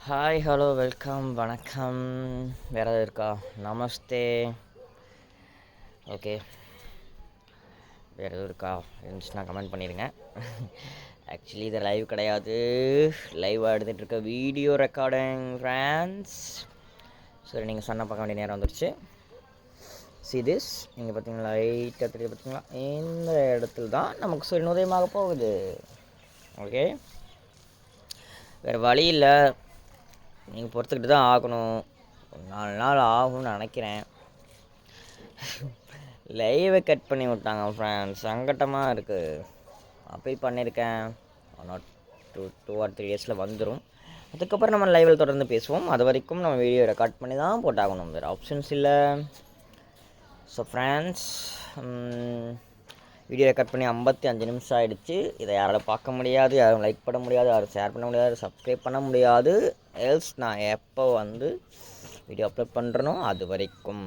Hi, hello, welcome, வணக்கம். வேறு எதாவது இருக்கா? நமஸ்தே. ஓகே, வேறு எதுவும் இருக்கா? இருந்துச்சுன்னா கமெண்ட் பண்ணிடுங்க. ஆக்சுவலி இது லைவ் கிடையாது, லைவாக எடுத்துகிட்ருக்க வீடியோ ரெக்கார்டிங் ஃப்ரெண்ட்ஸ். சரி, நீங்கள் சொன்ன பார்க்க வேண்டிய நேரம் வந்துடுச்சு. சி திஸ், நீங்கள் பார்த்தீங்களா, லைட்டாக தெரிய பார்த்தீங்களா, இந்த இடத்துல தான் நமக்கு சூரியன் உதயமாக போகுது. ஓகே, வேறு வழி இல்லை, நீங்கள் பொறுத்துக்கிட்டு தான் ஆகணும். ஒரு 4 நாள் ஆகும்னு நினைக்கிறேன். லைவை கட் பண்ணி விட்டாங்க ஃப்ரெண்ட்ஸ், சங்கட்டமாக இருக்குது. அப்பீல் பண்ணியிருக்கேன், நாட் 2 or 3 days வந்துடும். அதுக்கப்புறம் நம்ம லைவில் தொடர்ந்து பேசுவோம். அது வரைக்கும் நம்ம வீடியோ ரெக்கார்ட் பண்ணி தான் போட்டாகணும், வேறு ஆப்ஷன்ஸ் இல்லை. ஸோ ஃப்ரெண்ட்ஸ், வீடியோ ரெக்கார்ட் பண்ணி 55 நிமிஷம் ஆகிடுச்சு. இதை யாராலும் பார்க்க முடியாது, யாரும் லைக் பண்ண முடியாது, யாரும் ஷேர் பண்ண முடியாது, சப்ஸ்கிரைப் பண்ண முடியாது. எல்ஸ் நான் எப்போ வீடியோ அப்லோட் பண்ணுறனோ அது வரைக்கும்.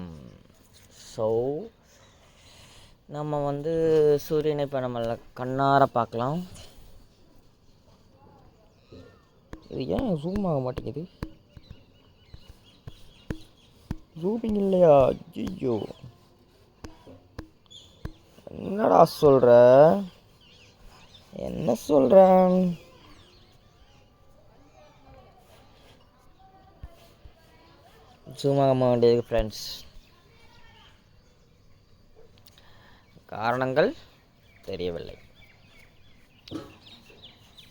ஸோ நம்ம சூரியனை இப்போ நம்மள கண்ணார பார்க்கலாம். இது ஏன் ஜூம் ஆக மாட்டேங்குது? ஜூமிங் இல்லையா? ஐயோ, என்னடா சொல்கிற? என்ன சொல்கிறேன்? ஜூம் ஆக வேண்டியது ஃப்ரெண்ட்ஸ். காரணங்கள் தெரியவில்லை.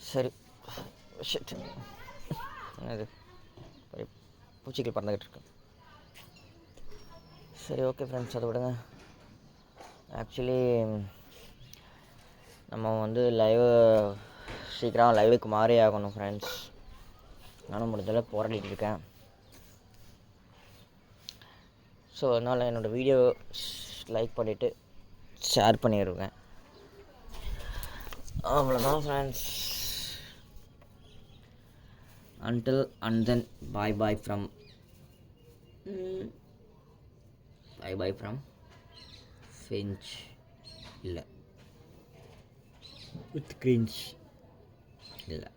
சரி, ஷிட், என்னது பூச்சிகள் பறந்துக்கிட்டு இருக்கு. சரி, ஓகே ஃப்ரெண்ட்ஸ், அதை விடுங்க. ஆக்சுவலி நம்ம லைவ் சீக்கிரம் லைவுக்கு மாறி ஆகணும் ஃப்ரெண்ட்ஸ். நானும் முடிஞ்சளவு போராடிட்டு இருக்கேன். ஸோ அதனால் என்னோடய வீடியோ லைக் பண்ணிவிட்டு ஷேர் பண்ணிடுவேன். அவ்வளோதான் friends. until and then bye bye from Finch இல்லை வித் கிரிஞ்ச் இல்லை,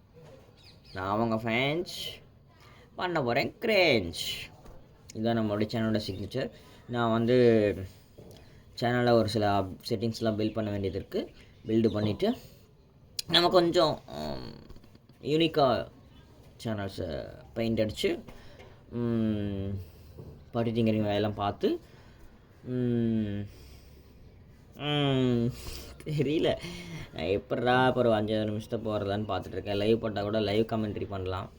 நான் அவங்க ஃப்ரெண்ட்ஸ் பண்ண போகிறேன் கிரேஞ்ச். இதுதான் நம்மளுடைய சேனலோட சிக்னேச்சர். நான் சேனலில் ஒரு சில செட்டிங்ஸ்லாம் பில்ட் பண்ண வேண்டியது இருக்குது. பில்டு பண்ணிவிட்டு நம்ம கொஞ்சம் யூனிக்காக சேனல்ஸை பெயிண்ட் அடித்து பட்டிட்டிங்கரிங் வேலையெல்லாம் பார்த்து தெரியல எப்படா இப்போ ஒரு 5 நிமிஷத்தை போகிறதான்னு பார்த்துட்ருக்கேன். லைவ் போட்டால் கூட லைவ் கமெண்ட்ரி பண்ணலாம்,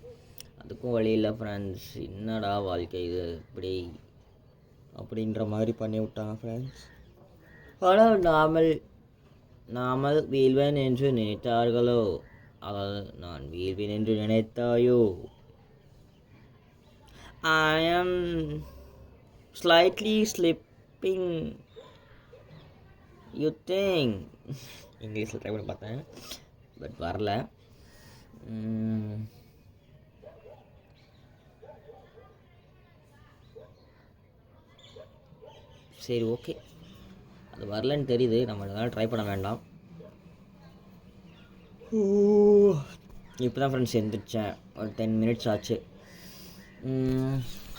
அதுக்கும் வழி இல்லை ஃப்ரெண்ட்ஸ். என்னடா வாழ்க்கை இது இப்படி அப்படின்ற மாதிரி பண்ணி விட்டாங்க ஃப்ரெண்ட்ஸ். ஆனால் நாமல் வீழ்வேன் என்று நினைத்தார்களோ, அதாவது நான் வீழ்வேன் என்று நினைத்தாயோ. I am slightly slipping, you think. இங்கிலீஷில் ட்ரை பண்ணி பார்த்தேன், பட் வரல. சரி, ஓகே, அது வரலன்னு தெரியுது, நம்ம எதாவது ட்ரை பண்ண வேண்டாம். இப்போ தான் ஃப்ரெண்ட்ஸ் எழுந்திரிச்சேன், ஒரு 10 minutes ஆச்சு.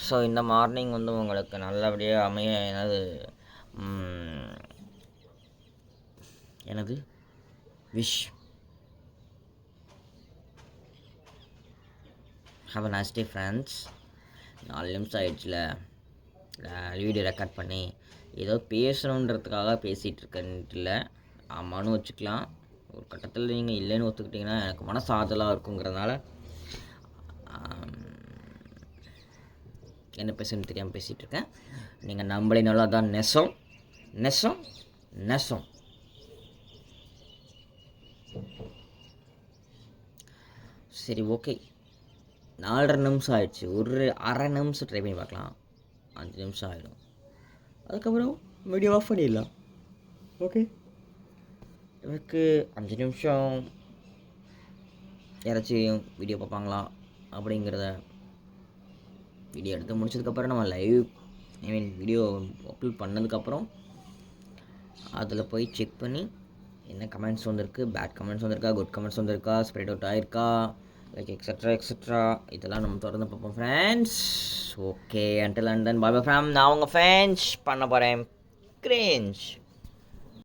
ஸோ இந்த மார்னிங் உங்களுக்கு நல்லபடியாக அமைய எனது wish. Have a nice day friends. 4 நிமிஷம் ஆயிடுச்சுல, வீடியோ ரெக்கார்ட் பண்ணி ஏதோ பேசணுன்றதுக்காக பேசிகிட்டு இருக்கேன்ட்டு இல்லை, ஆமான்னு வச்சுக்கலாம். ஒரு கட்டத்தில் நீங்கள் இல்லைன்னு ஒத்துக்கிட்டிங்கன்னா எனக்கு மனசு ஆறுதலாக இருக்குங்கிறதுனால என்ன பேசணும்னு தெரியாமல் பேசிகிட்டு இருக்கேன். நீங்கள் நம்பளினால தான் நெசம் நெசம் நெசம். சரி, ஓகே, 4.5 நிமிஷம் ஆயிடுச்சு. ஒரு அரை நிமிஷம் ட்ரை பண்ணி பார்க்கலாம், 5 நிமிஷம் ஆகிடும். அதுக்கப்புறம் வீடியோ ஆஃப் பண்ணிடலாம். ஓகே, எனக்கு 5 நிமிஷம் யாராச்சும் வீடியோ பார்ப்பாங்களா அப்படிங்கிறத வீடியோ எடுத்து முடிச்சதுக்கப்புறம் நம்ம வீடியோ அப்லோட் பண்ணதுக்கப்புறம் அதில் போய் செக் பண்ணி என்ன கமெண்ட்ஸ் வந்திருக்கு, பேட் கமெண்ட்ஸ் வந்திருக்கா, குட் கமெண்ட்ஸ் வந்திருக்கா, ஸ்ப்ரெட் அவுட் ஆகிருக்கா, லைக் எக்ஸட்ரா எக்ஸட்ரா இதெல்லாம் நம்ம தொடர்ந்து பார்ப்போம் friends. Okay until and then bye from நான் உங்கள் ஃபேன்ஸ் பண்ண போகிறேன் கிரேஞ்ச்.